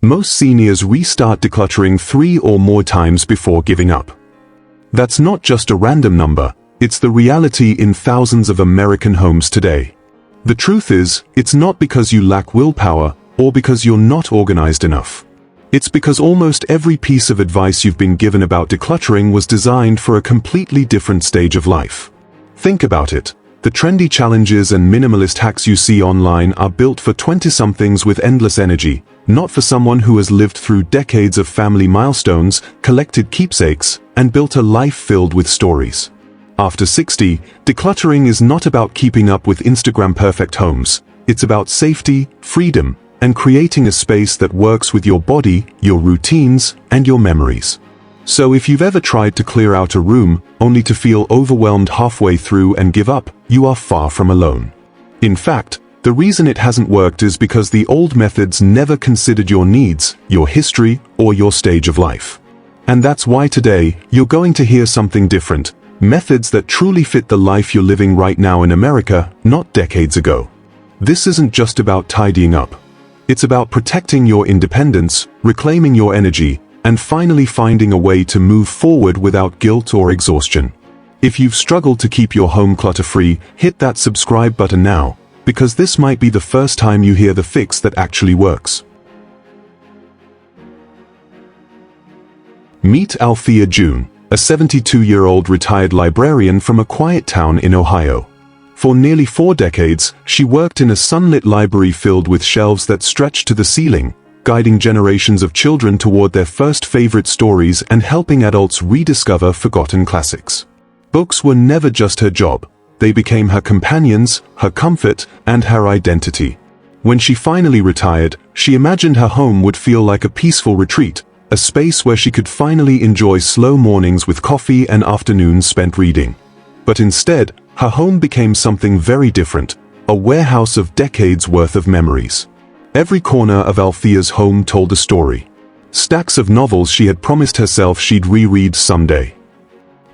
Most seniors restart decluttering 3 or more times before giving up. That's not just a random number, it's the reality in thousands of American homes today. The truth is, it's not because you lack willpower or because you're not organized enough. It's because almost every piece of advice you've been given about decluttering was designed for a completely different stage of life. Think about it. The trendy challenges and minimalist hacks you see online are built for 20-somethings with endless energy, not for someone who has lived through decades of family milestones, collected keepsakes, and built a life filled with stories. After 60, decluttering is not about keeping up with Instagram-perfect homes. It's about safety, freedom, and creating a space that works with your body, your routines, and your memories. So if you've ever tried to clear out a room, only to feel overwhelmed halfway through and give up, you are far from alone. In fact, the reason it hasn't worked is because the old methods never considered your needs, your history, or your stage of life. And that's why today, you're going to hear something different. Methods that truly fit the life you're living right now in America, not decades ago. This isn't just about tidying up. It's about protecting your independence, reclaiming your energy, and finally finding a way to move forward without guilt or exhaustion. If you've struggled to keep your home clutter-free, hit that subscribe button now, because this might be the first time you hear the fix that actually works. Meet Althea June, a 72-year-old retired librarian from a quiet town in Ohio. For nearly 4 decades, she worked in a sunlit library filled with shelves that stretched to the ceiling, guiding generations of children toward their first favorite stories and helping adults rediscover forgotten classics. Books were never just her job. They became her companions, her comfort, and her identity. When she finally retired, she imagined her home would feel like a peaceful retreat, a space where she could finally enjoy slow mornings with coffee and afternoons spent reading. But instead, her home became something very different, a warehouse of decades worth of memories. Every corner of Althea's home told a story. Stacks of novels she had promised herself she'd reread someday.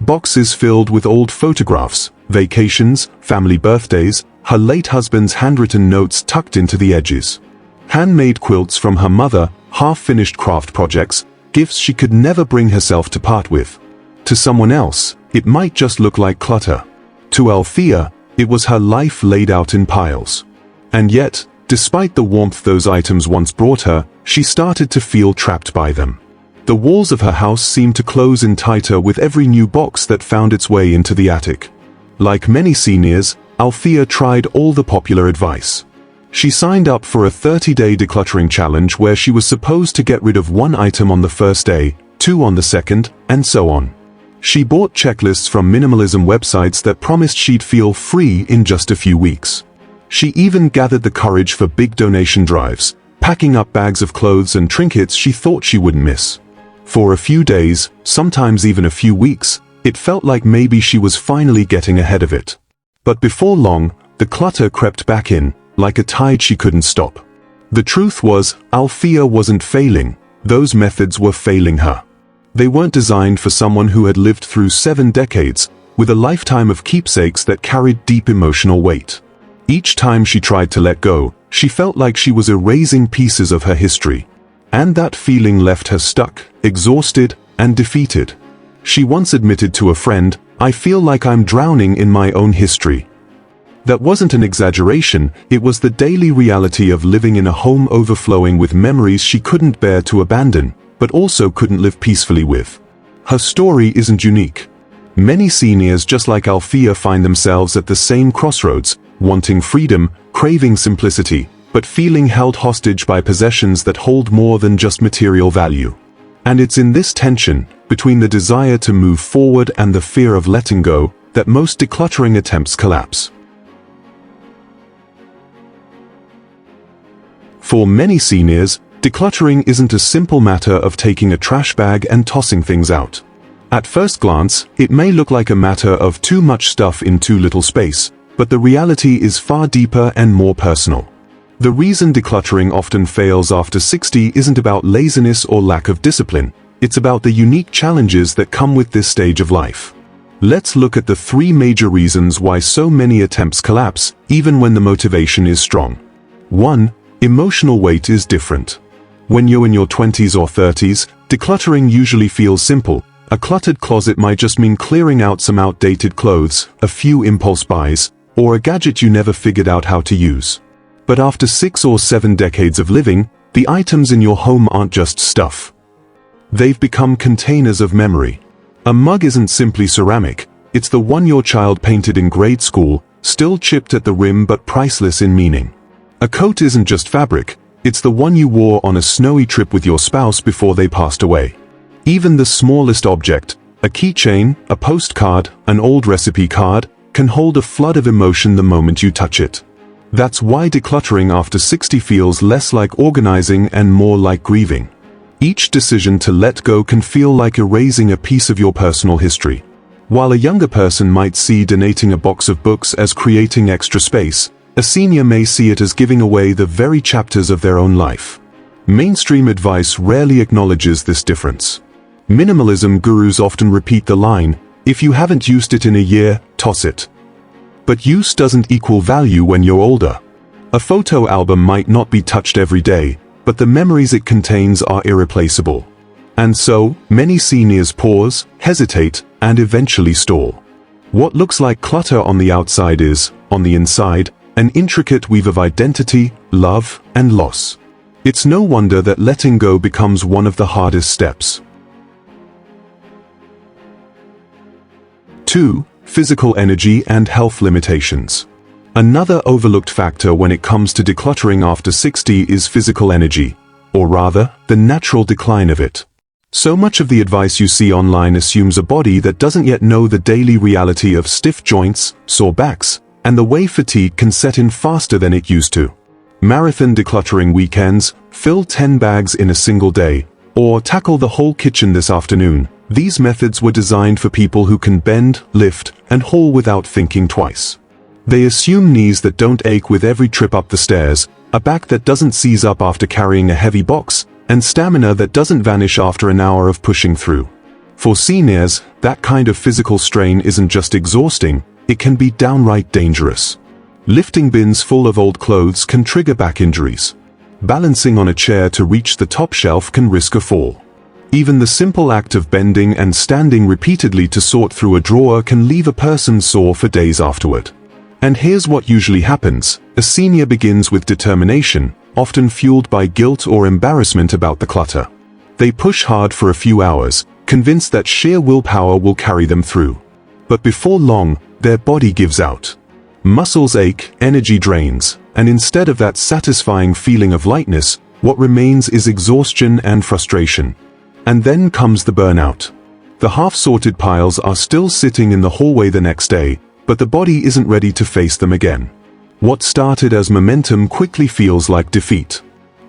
Boxes filled with old photographs, vacations, family birthdays, her late husband's handwritten notes tucked into the edges. Handmade quilts from her mother, half-finished craft projects, gifts she could never bring herself to part with. To someone else, it might just look like clutter. To Althea, it was her life laid out in piles. And yet, despite the warmth those items once brought her, she started to feel trapped by them. The walls of her house seemed to close in tighter with every new box that found its way into the attic. Like many seniors, Althea tried all the popular advice. She signed up for a 30-day decluttering challenge where she was supposed to get rid of 1 item on the first day, 2 on the second, and so on. She bought checklists from minimalism websites that promised she'd feel free in just a few weeks. She even gathered the courage for big donation drives, packing up bags of clothes and trinkets she thought she wouldn't miss. For a few days, sometimes even a few weeks, it felt like maybe she was finally getting ahead of it. But before long, the clutter crept back in, like a tide she couldn't stop. The truth was, Althea wasn't failing, those methods were failing her. They weren't designed for someone who had lived through 7 decades, with a lifetime of keepsakes that carried deep emotional weight. Each time she tried to let go, she felt like she was erasing pieces of her history. And that feeling left her stuck, exhausted, and defeated. She once admitted to a friend, "I feel like I'm drowning in my own history." That wasn't an exaggeration, it was the daily reality of living in a home overflowing with memories she couldn't bear to abandon, but also couldn't live peacefully with. Her story isn't unique. Many seniors just like Althea find themselves at the same crossroads, wanting freedom, craving simplicity, but feeling held hostage by possessions that hold more than just material value. And it's in this tension, between the desire to move forward and the fear of letting go, that most decluttering attempts collapse. For many seniors, decluttering isn't a simple matter of taking a trash bag and tossing things out. At first glance, it may look like a matter of too much stuff in too little space, but the reality is far deeper and more personal. The reason decluttering often fails after 60 isn't about laziness or lack of discipline, it's about the unique challenges that come with this stage of life. Let's look at the 3 major reasons why so many attempts collapse, even when the motivation is strong. 1. Emotional weight is different. When you're in your 20s or 30s, decluttering usually feels simple. A cluttered closet might just mean clearing out some outdated clothes, a few impulse buys, or a gadget you never figured out how to use. But after 6 or 7 decades of living, the items in your home aren't just stuff. They've become containers of memory. A mug isn't simply ceramic, it's the one your child painted in grade school, still chipped at the rim but priceless in meaning. A coat isn't just fabric, it's the one you wore on a snowy trip with your spouse before they passed away. Even the smallest object, a keychain, a postcard, an old recipe card, can hold a flood of emotion the moment you touch it. That's why decluttering after 60 feels less like organizing and more like grieving. Each decision to let go can feel like erasing a piece of your personal history. While a younger person might see donating a box of books as creating extra space, a senior may see it as giving away the very chapters of their own life. Mainstream advice rarely acknowledges this difference. Minimalism gurus often repeat the line, "If you haven't used it in a year, toss it." But use doesn't equal value when you're older. A photo album might not be touched every day, but the memories it contains are irreplaceable. And so, many seniors pause, hesitate, and eventually stall. What looks like clutter on the outside is, on the inside, an intricate weave of identity, love, and loss. It's no wonder that letting go becomes one of the hardest steps. 2. Physical energy and health limitations. Another overlooked factor when it comes to decluttering after 60 is physical energy, or rather, the natural decline of it. So much of the advice you see online assumes a body that doesn't yet know the daily reality of stiff joints, sore backs, and the way fatigue can set in faster than it used to. Marathon decluttering weekends, fill 10 bags in a single day, or tackle the whole kitchen this afternoon. These methods were designed for people who can bend, lift, and haul without thinking twice. They assume knees that don't ache with every trip up the stairs, a back that doesn't seize up after carrying a heavy box, and stamina that doesn't vanish after an hour of pushing through. For seniors, that kind of physical strain isn't just exhausting, it can be downright dangerous. Lifting bins full of old clothes can trigger back injuries. Balancing on a chair to reach the top shelf can risk a fall. Even the simple act of bending and standing repeatedly to sort through a drawer can leave a person sore for days afterward. And here's what usually happens. A senior begins with determination, often fueled by guilt or embarrassment about the clutter. They push hard for a few hours, convinced that sheer willpower will carry them through. But before long, their body gives out. Muscles ache, energy drains, and instead of that satisfying feeling of lightness, what remains is exhaustion and frustration. And then comes the burnout. The half-sorted piles are still sitting in the hallway the next day, but the body isn't ready to face them again. What started as momentum quickly feels like defeat.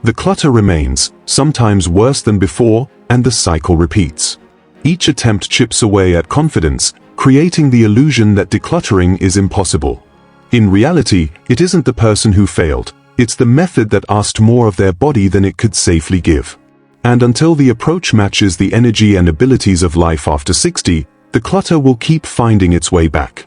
The clutter remains, sometimes worse than before, and the cycle repeats. Each attempt chips away at confidence, creating the illusion that decluttering is impossible. In reality, it isn't the person who failed, it's the method that asked more of their body than it could safely give. And until the approach matches the energy and abilities of life after 60, the clutter will keep finding its way back.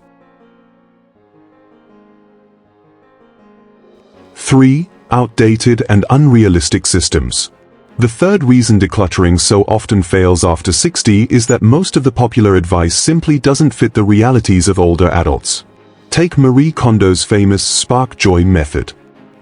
3. Outdated and unrealistic systems. The third reason decluttering so often fails after 60 is that most of the popular advice simply doesn't fit the realities of older adults. Take Marie Kondo's famous spark joy method.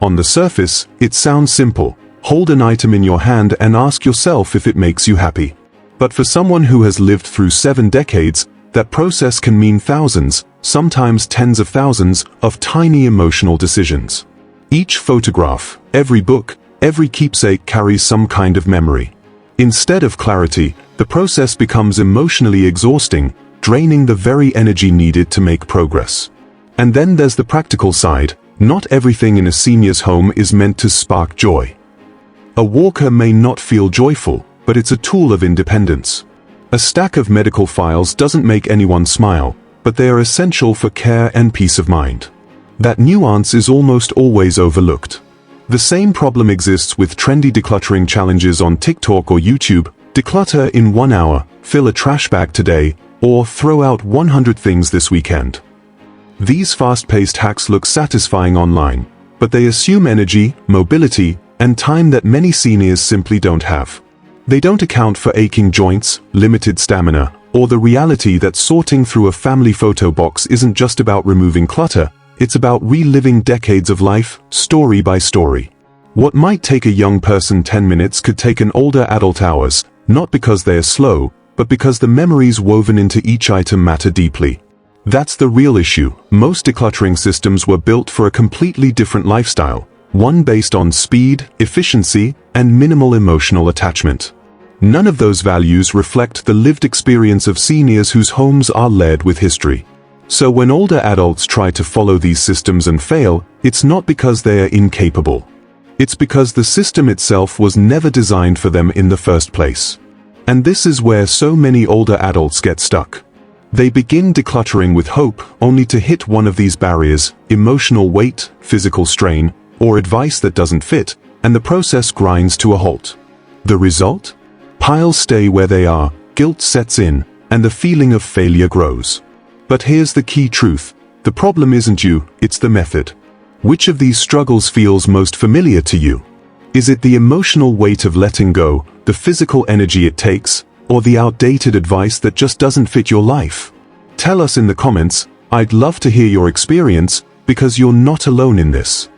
On the surface, it sounds simple. Hold an item in your hand and ask yourself if it makes you happy. But for someone who has lived through 7 decades, that process can mean thousands, sometimes tens of thousands, of tiny emotional decisions. Each photograph, every book, every keepsake carries some kind of memory. Instead of clarity, the process becomes emotionally exhausting, draining the very energy needed to make progress. And then there's the practical side. Not everything in a senior's home is meant to spark joy. A walker may not feel joyful, but it's a tool of independence. A stack of medical files doesn't make anyone smile, but they are essential for care and peace of mind. That nuance is almost always overlooked. The same problem exists with trendy decluttering challenges on TikTok or YouTube. Declutter in 1 hour, fill a trash bag today, or throw out 100 things this weekend. These fast-paced hacks look satisfying online, but they assume energy, mobility, and time that many seniors simply don't have. They don't account for aching joints, limited stamina, or the reality that sorting through a family photo box isn't just about removing clutter, it's about reliving decades of life, story by story. What might take a young person 10 minutes could take an older adult hours, not because they are slow, but because the memories woven into each item matter deeply. That's the real issue. Most decluttering systems were built for a completely different lifestyle, one based on speed, efficiency, and minimal emotional attachment. None of those values reflect the lived experience of seniors whose homes are layered with history. So when older adults try to follow these systems and fail, it's not because they are incapable. It's because the system itself was never designed for them in the first place. And this is where so many older adults get stuck. They begin decluttering with hope, only to hit one of these barriers: emotional weight, physical strain, or advice that doesn't fit, and the process grinds to a halt. The result? Piles stay where they are, guilt sets in, and the feeling of failure grows. But here's the key truth: the problem isn't you, it's the method. Which of these struggles feels most familiar to you? Is it the emotional weight of letting go, the physical energy it takes, or the outdated advice that just doesn't fit your life? Tell us in the comments. I'd love to hear your experience, because you're not alone in this.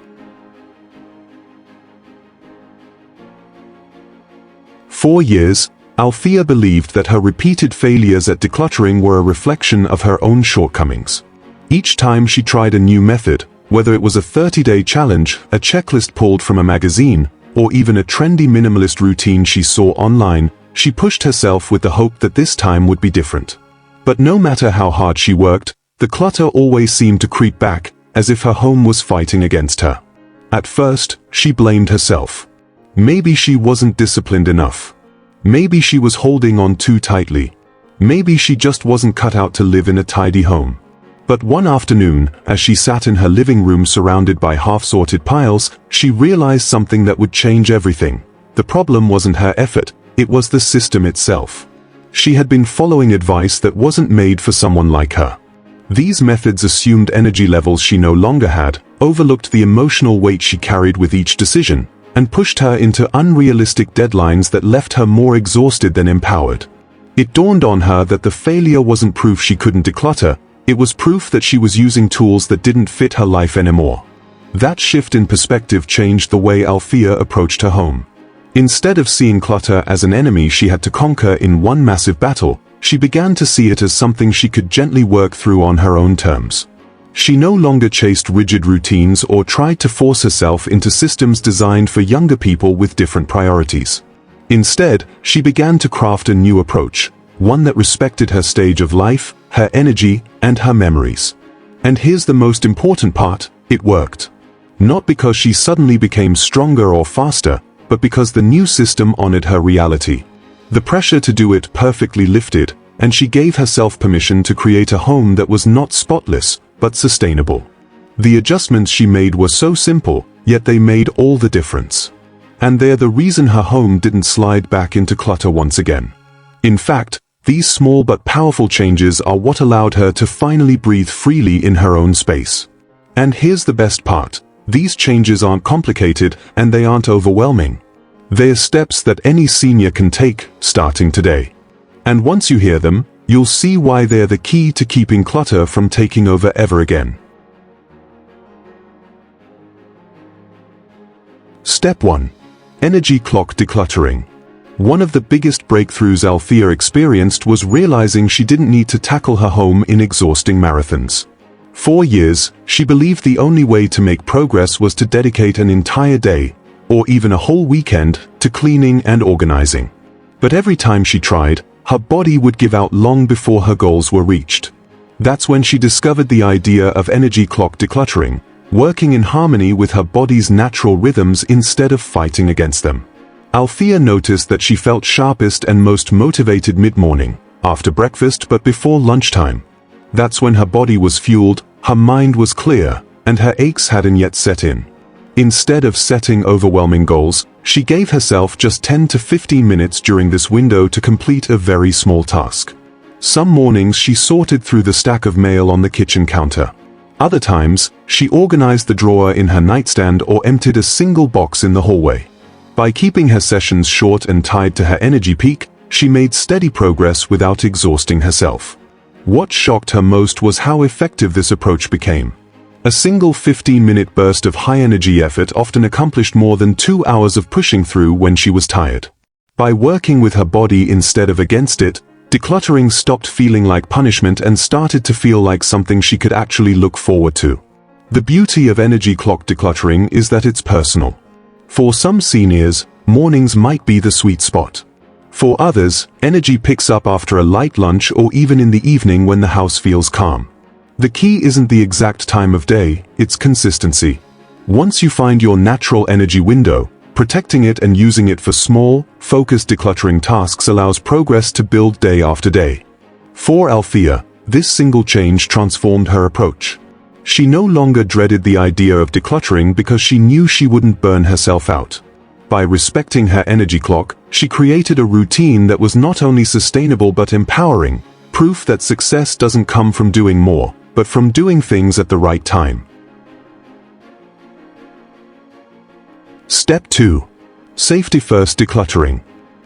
For years, Althea believed that her repeated failures at decluttering were a reflection of her own shortcomings. Each time she tried a new method, whether it was a 30-day challenge, a checklist pulled from a magazine, or even a trendy minimalist routine she saw online, she pushed herself with the hope that this time would be different. But no matter how hard she worked, the clutter always seemed to creep back, as if her home was fighting against her. At first, she blamed herself. Maybe she wasn't disciplined enough. Maybe she was holding on too tightly. Maybe she just wasn't cut out to live in a tidy home. But one afternoon, as she sat in her living room surrounded by half-sorted piles, she realized something that would change everything. The problem wasn't her effort, it was the system itself. She had been following advice that wasn't made for someone like her. These methods assumed energy levels she no longer had, overlooked the emotional weight she carried with each decision, and pushed her into unrealistic deadlines that left her more exhausted than empowered. It dawned on her that the failure wasn't proof she couldn't declutter, it was proof that she was using tools that didn't fit her life anymore. That shift in perspective changed the way Althea approached her home. Instead of seeing clutter as an enemy she had to conquer in one massive battle, she began to see it as something she could gently work through on her own terms. She no longer chased rigid routines or tried to force herself into systems designed for younger people with different priorities. Instead, she began to craft a new approach, one that respected her stage of life, her energy, and her memories. And here's the most important part: it worked. Not because she suddenly became stronger or faster, but because the new system honored her reality. The pressure to do it perfectly lifted, and she gave herself permission to create a home that was not spotless, but sustainable. The adjustments she made were so simple, yet they made all the difference. And they're the reason her home didn't slide back into clutter once again. In fact, these small but powerful changes are what allowed her to finally breathe freely in her own space. And here's the best part: these changes aren't complicated, and they aren't overwhelming. They're steps that any senior can take, starting today. And once you hear them, you'll see why they're the key to keeping clutter from taking over ever again. Step 1. Energy clock decluttering. One of the biggest breakthroughs Althea experienced was realizing she didn't need to tackle her home in exhausting marathons. For years, she believed the only way to make progress was to dedicate an entire day, or even a whole weekend, to cleaning and organizing. But every time she tried, her body would give out long before her goals were reached. That's when she discovered the idea of energy clock decluttering, working in harmony with her body's natural rhythms instead of fighting against them. Althea noticed that she felt sharpest and most motivated mid-morning, after breakfast but before lunchtime. That's when her body was fueled, her mind was clear, and her aches hadn't yet set in. Instead of setting overwhelming goals, she gave herself just 10 to 15 minutes during this window to complete a very small task. Some mornings she sorted through the stack of mail on the kitchen counter. Other times, she organized the drawer in her nightstand or emptied a single box in the hallway. By keeping her sessions short and tied to her energy peak, she made steady progress without exhausting herself. What shocked her most was how effective this approach became. A single 15-minute burst of high-energy effort often accomplished more than 2 hours of pushing through when she was tired. By working with her body instead of against it, decluttering stopped feeling like punishment and started to feel like something she could actually look forward to. The beauty of energy clock decluttering is that it's personal. For some seniors, mornings might be the sweet spot. For others, energy picks up after a light lunch or even in the evening when the house feels calm. The key isn't the exact time of day, it's consistency. Once you find your natural energy window, protecting it and using it for small, focused decluttering tasks allows progress to build day after day. For Althea, this single change transformed her approach. She no longer dreaded the idea of decluttering because she knew she wouldn't burn herself out. By respecting her energy clock, she created a routine that was not only sustainable but empowering, proof that success doesn't come from doing more, but from doing things at the right time. Step 2. Safety first decluttering.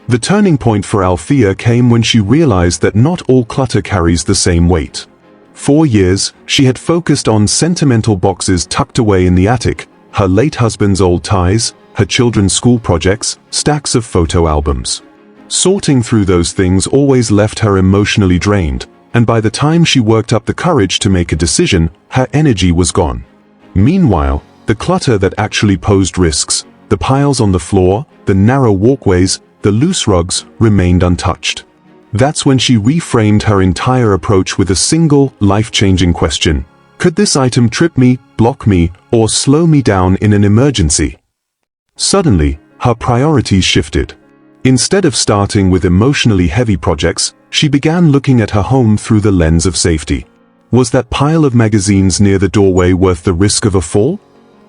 The turning point for Althea came when she realized that not all clutter carries the same weight. For years, she had focused on sentimental boxes tucked away in the attic, her late husband's old ties, her children's school projects, stacks of photo albums. Sorting through those things always left her emotionally drained, and by the time she worked up the courage to make a decision, her energy was gone. Meanwhile, the clutter that actually posed risks, the piles on the floor, the narrow walkways, the loose rugs, remained untouched. That's when she reframed her entire approach with a single, life-changing question. Could this item trip me, block me, or slow me down in an emergency? Suddenly, her priorities shifted. Instead of starting with emotionally heavy projects, she began looking at her home through the lens of safety. Was that pile of magazines near the doorway worth the risk of a fall?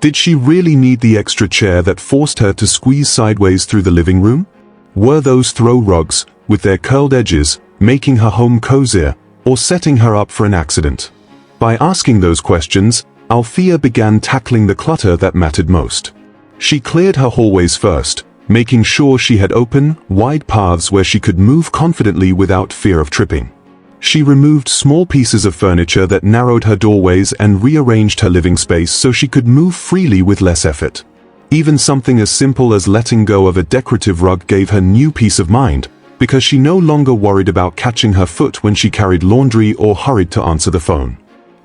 Did she really need the extra chair that forced her to squeeze sideways through the living room? Were those throw rugs, with their curled edges, making her home cozier, or setting her up for an accident? By asking those questions, Althea began tackling the clutter that mattered most. She cleared her hallways first, making sure she had open, wide paths where she could move confidently without fear of tripping. She removed small pieces of furniture that narrowed her doorways and rearranged her living space so she could move freely with less effort. Even something as simple as letting go of a decorative rug gave her new peace of mind, because she no longer worried about catching her foot when she carried laundry or hurried to answer the phone.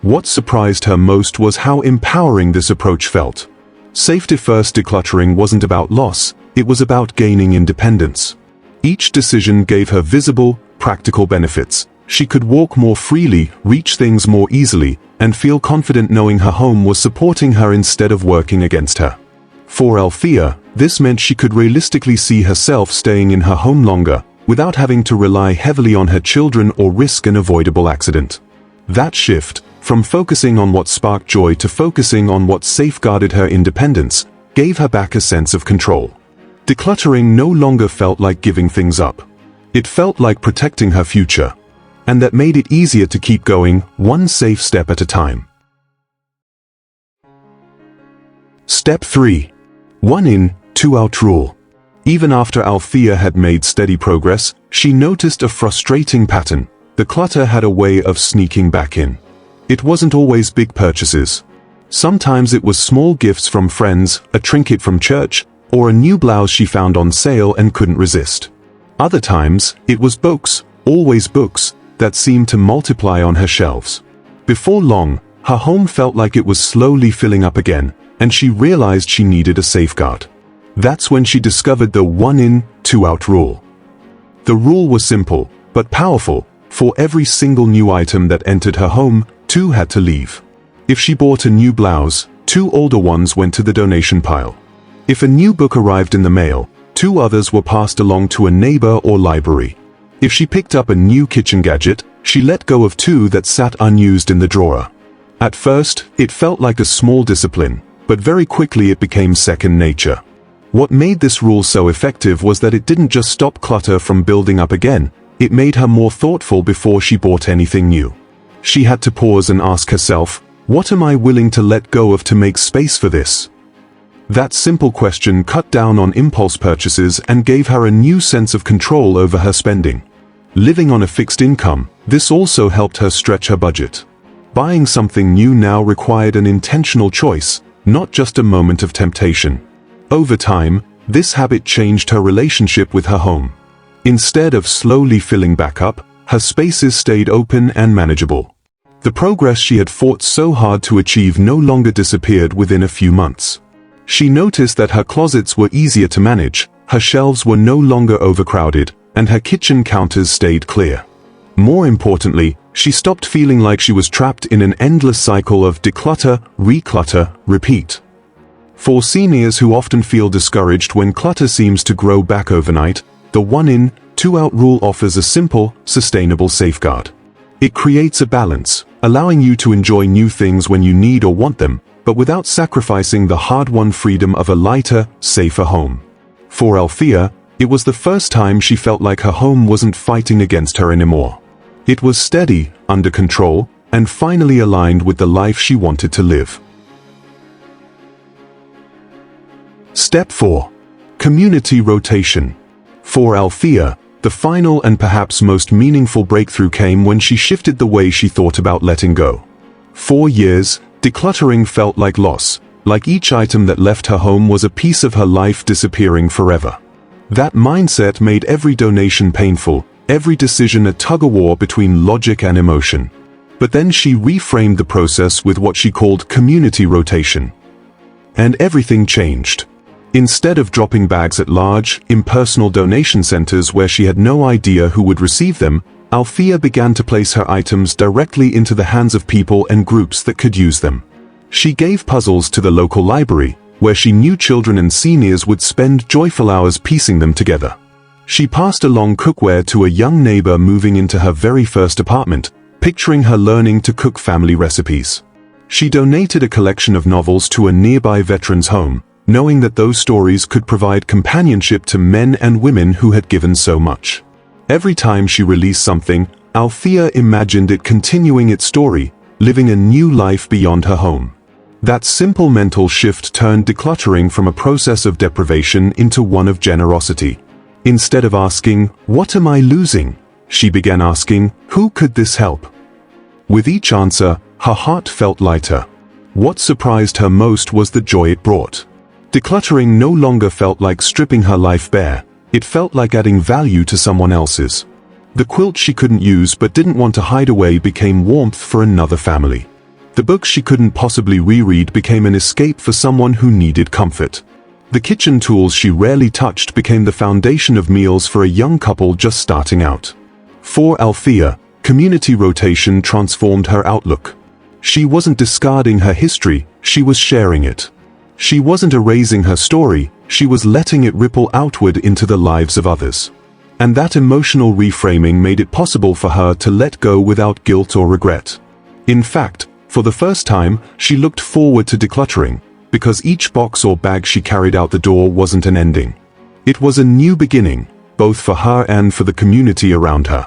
What surprised her most was how empowering this approach felt. Safety-first decluttering wasn't about loss, it was about gaining independence. Each decision gave her visible, practical benefits. She could walk more freely, reach things more easily, and feel confident knowing her home was supporting her instead of working against her. For Althea, this meant she could realistically see herself staying in her home longer, without having to rely heavily on her children or risk an avoidable accident. That shift, from focusing on what sparked joy to focusing on what safeguarded her independence, gave her back a sense of control. Decluttering no longer felt like giving things up. It felt like protecting her future. And that made it easier to keep going, one safe step at a time. Step 3. 1 in, 2 out rule. Even after Althea had made steady progress, she noticed a frustrating pattern. The clutter had a way of sneaking back in. It wasn't always big purchases. Sometimes it was small gifts from friends, a trinket from church, or a new blouse she found on sale and couldn't resist. Other times, it was books, always books, that seemed to multiply on her shelves. Before long, her home felt like it was slowly filling up again, and she realized she needed a safeguard. That's when she discovered the 1 in, 2 out rule. The rule was simple, but powerful. For every single new item that entered her home, 2 had to leave. If she bought a new blouse, 2 older ones went to the donation pile. If a new book arrived in the mail, 2 others were passed along to a neighbor or library. If she picked up a new kitchen gadget, she let go of 2 that sat unused in the drawer. At first, it felt like a small discipline, but very quickly it became second nature. What made this rule so effective was that it didn't just stop clutter from building up again, it made her more thoughtful before she bought anything new. She had to pause and ask herself, what am I willing to let go of to make space for this? That simple question cut down on impulse purchases and gave her a new sense of control over her spending. Living on a fixed income, this also helped her stretch her budget. Buying something new now required an intentional choice, not just a moment of temptation. Over time, this habit changed her relationship with her home. Instead of slowly filling back up, her spaces stayed open and manageable. The progress she had fought so hard to achieve no longer disappeared within a few months. She noticed that her closets were easier to manage, her shelves were no longer overcrowded, and her kitchen counters stayed clear. More importantly, she stopped feeling like she was trapped in an endless cycle of declutter, reclutter, repeat. For seniors who often feel discouraged when clutter seems to grow back overnight, the one-in, two-out rule offers a simple, sustainable safeguard. It creates a balance, allowing you to enjoy new things when you need or want them, but without sacrificing the hard-won freedom of a lighter, safer home. For Althea, it was the first time she felt like her home wasn't fighting against her anymore. It was steady, under control, and finally aligned with the life she wanted to live. Step 4. Community rotation. For Althea, the final and perhaps most meaningful breakthrough came when she shifted the way she thought about letting go. For years, decluttering felt like loss, like each item that left her home was a piece of her life disappearing forever. That mindset made every donation painful, every decision a tug-of-war between logic and emotion. But then she reframed the process with what she called community rotation. And everything changed. Instead of dropping bags at large, impersonal donation centers where she had no idea who would receive them, Althea began to place her items directly into the hands of people and groups that could use them. She gave puzzles to the local library, where she knew children and seniors would spend joyful hours piecing them together. She passed along cookware to a young neighbor moving into her very first apartment, picturing her learning to cook family recipes. She donated a collection of novels to a nearby veteran's home, knowing that those stories could provide companionship to men and women who had given so much. Every time she released something, Althea imagined it continuing its story, living a new life beyond her home. That simple mental shift turned decluttering from a process of deprivation into one of generosity. Instead of asking, "What am I losing?" she began asking, "Who could this help?" With each answer, her heart felt lighter. What surprised her most was the joy it brought. Decluttering no longer felt like stripping her life bare, it felt like adding value to someone else's. The quilt she couldn't use but didn't want to hide away became warmth for another family. The books she couldn't possibly reread became an escape for someone who needed comfort. The kitchen tools she rarely touched became the foundation of meals for a young couple just starting out. For Althea, community rotation transformed her outlook. She wasn't discarding her history, she was sharing it. She wasn't erasing her story, she was letting it ripple outward into the lives of others. And that emotional reframing made it possible for her to let go without guilt or regret. In fact, for the first time, she looked forward to decluttering, because each box or bag she carried out the door wasn't an ending. It was a new beginning, both for her and for the community around her.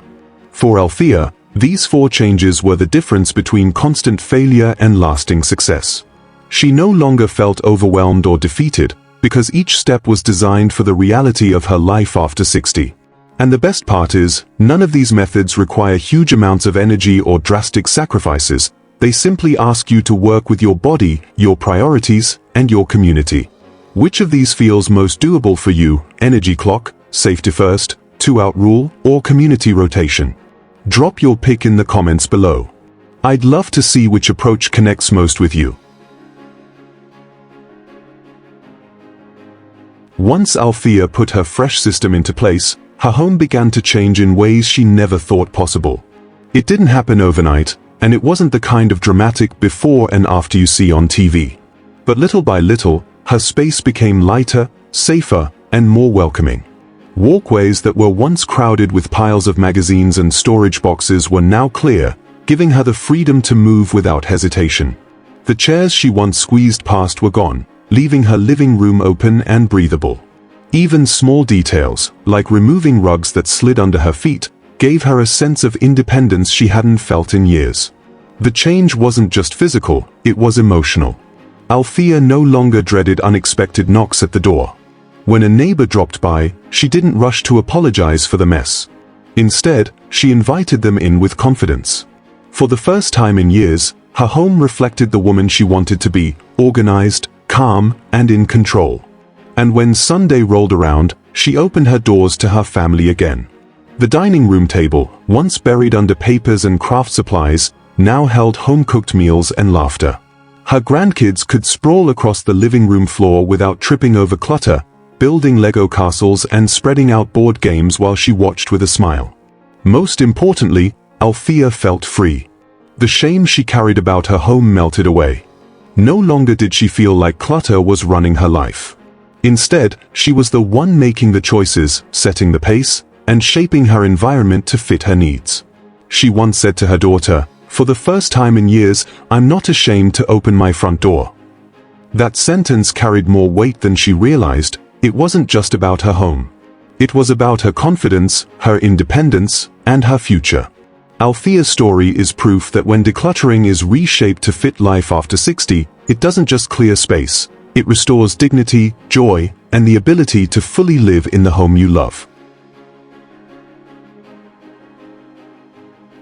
For Althea, these 4 changes were the difference between constant failure and lasting success. She no longer felt overwhelmed or defeated, because each step was designed for the reality of her life after 60. And the best part is, none of these methods require huge amounts of energy or drastic sacrifices. They simply ask you to work with your body, your priorities, and your community. Which of these feels most doable for you? Energy clock, safety first, 2-out rule, or community rotation? Drop your pick in the comments below. I'd love to see which approach connects most with you. Once Althea put her fresh system into place, her home began to change in ways she never thought possible. It didn't happen overnight, and it wasn't the kind of dramatic before and after you see on TV. But little by little, her space became lighter, safer, and more welcoming. Walkways that were once crowded with piles of magazines and storage boxes were now clear, giving her the freedom to move without hesitation. The chairs she once squeezed past were gone, leaving her living room open and breathable. Even small details, like removing rugs that slid under her feet, gave her a sense of independence she hadn't felt in years. The change wasn't just physical, it was emotional. Althea no longer dreaded unexpected knocks at the door. When a neighbor dropped by, she didn't rush to apologize for the mess. Instead, she invited them in with confidence. For the first time in years, her home reflected the woman she wanted to be: organized, calm, and in control. And when Sunday rolled around, she opened her doors to her family again. The dining room table, once buried under papers and craft supplies, now held home-cooked meals and laughter. Her grandkids could sprawl across the living room floor without tripping over clutter, building Lego castles and spreading out board games while she watched with a smile. Most importantly, Althea felt free. The shame she carried about her home melted away. No longer did she feel like clutter was running her life. Instead, she was the one making the choices, setting the pace, and shaping her environment to fit her needs. She once said to her daughter, "For the first time in years, I'm not ashamed to open my front door." That sentence carried more weight than she realized. It wasn't just about her home. It was about her confidence, her independence, and her future. Althea's story is proof that when decluttering is reshaped to fit life after 60, it doesn't just clear space. It restores dignity, joy, and the ability to fully live in the home you love.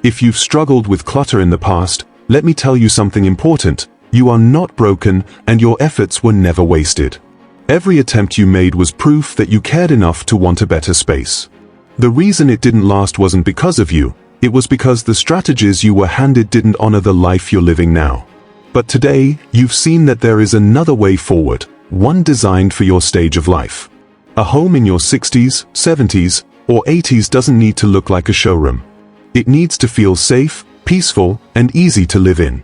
If you've struggled with clutter in the past, let me tell you something important. You are not broken, and your efforts were never wasted. Every attempt you made was proof that you cared enough to want a better space. The reason it didn't last wasn't because of you, it was because the strategies you were handed didn't honor the life you're living now. But today, you've seen that there is another way forward, one designed for your stage of life. A home in your 60s, 70s, or 80s doesn't need to look like a showroom. It needs to feel safe, peaceful, and easy to live in.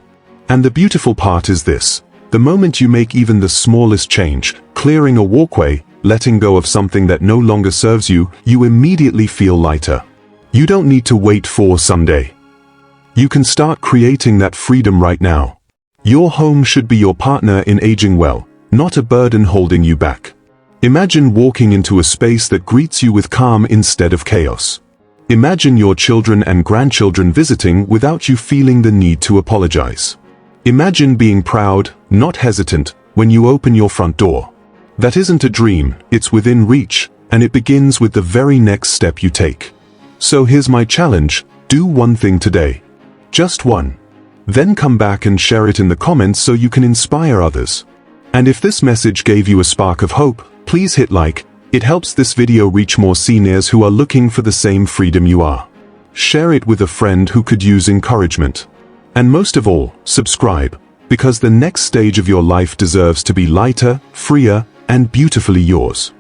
And the beautiful part is this: the moment you make even the smallest change, clearing a walkway, letting go of something that no longer serves you, you immediately feel lighter. You don't need to wait for someday. You can start creating that freedom right now. Your home should be your partner in aging well, not a burden holding you back. Imagine walking into a space that greets you with calm instead of chaos. Imagine your children and grandchildren visiting without you feeling the need to apologize. Imagine being proud, not hesitant, when you open your front door. That isn't a dream, it's within reach, and it begins with the very next step you take. So here's my challenge: do one thing today. Just one. Then come back and share it in the comments so you can inspire others. And if this message gave you a spark of hope, please hit like. It helps this video reach more seniors who are looking for the same freedom you are. Share it with a friend who could use encouragement. And most of all, subscribe, because the next stage of your life deserves to be lighter, freer, and beautifully yours.